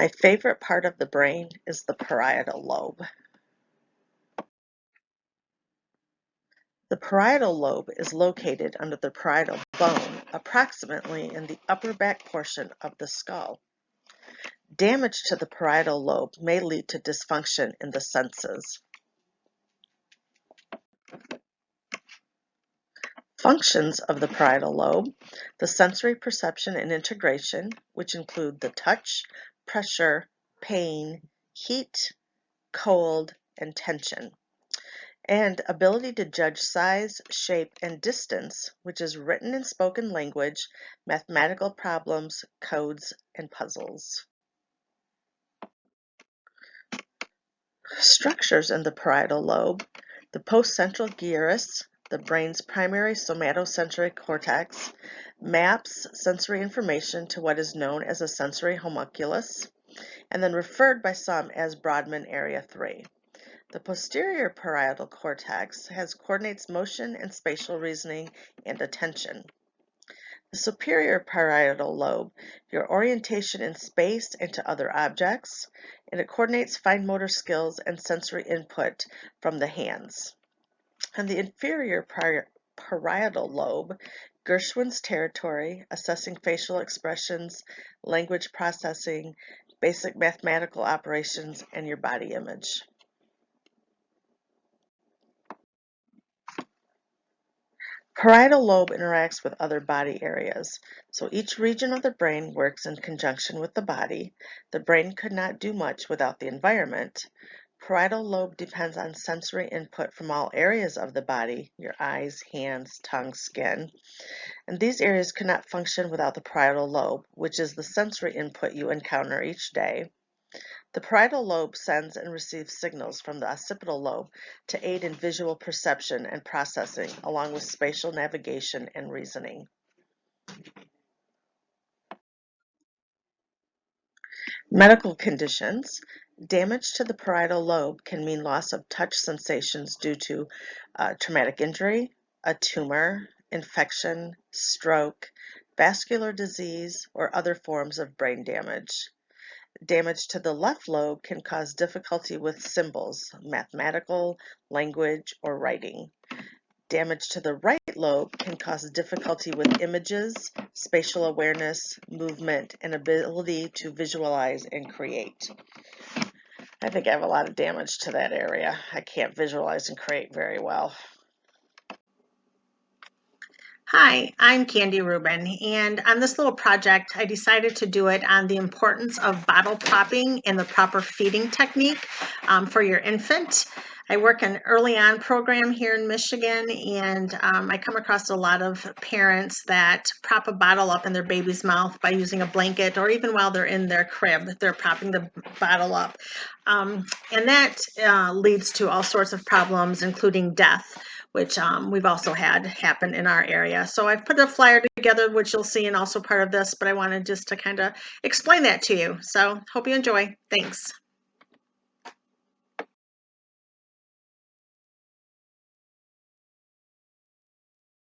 My favorite part of the brain is the parietal lobe. The parietal lobe is located under the parietal bone, approximately in the upper back portion of the skull. Damage to the parietal lobe may lead to dysfunction in the senses. Functions of the parietal lobe: the sensory perception and integration, which include the touch, pressure, pain, heat, cold, and tension, and ability to judge size, shape, and distance, which is written and spoken language, mathematical problems, codes, and puzzles. Structures in the parietal lobe: the postcentral gyrus, the brain's primary somatosensory cortex, maps sensory information to what is known as a sensory homunculus, and then referred by some as Brodmann Area 3. The posterior parietal cortex coordinates motion and spatial reasoning and attention. The superior parietal lobe, your orientation in space and to other objects, and it coordinates fine motor skills and sensory input from the hands. And the inferior parietal lobe, Gershwin's territory, assessing facial expressions, language processing, basic mathematical operations, and your body image. Parietal lobe interacts with other body areas, so each region of the brain works in conjunction with the body. The brain could not do much without the environment. Parietal lobe depends on sensory input from all areas of the body, your eyes, hands, tongue, skin. And these areas could not function without the parietal lobe, which is the sensory input you encounter each day. The parietal lobe sends and receives signals from the occipital lobe to aid in visual perception and processing, along with spatial navigation and reasoning. Medical conditions. Damage to the parietal lobe can mean loss of touch sensations due to traumatic injury, a tumor, infection, stroke, vascular disease, or other forms of brain damage. Damage to the left lobe can cause difficulty with symbols, mathematical, language, or writing. Damage to the right lobe can cause difficulty with images, spatial awareness, movement, and ability to visualize and create. I think I have a lot of damage to that area. I can't visualize and create very well. Hi, I'm Candy Rubin, and on this little project, I decided to do it on the importance of bottle popping and the proper feeding technique for your infant. I work an early on program here in Michigan, and I come across a lot of parents that prop a bottle up in their baby's mouth by using a blanket, or even while they're in their crib, they're propping the bottle up. And that leads to all sorts of problems, including death, which we've also had happen in our area. So I've put a flyer together, which you'll see, and also part of this, but I wanted just to kind of explain that to you. So hope you enjoy. Thanks.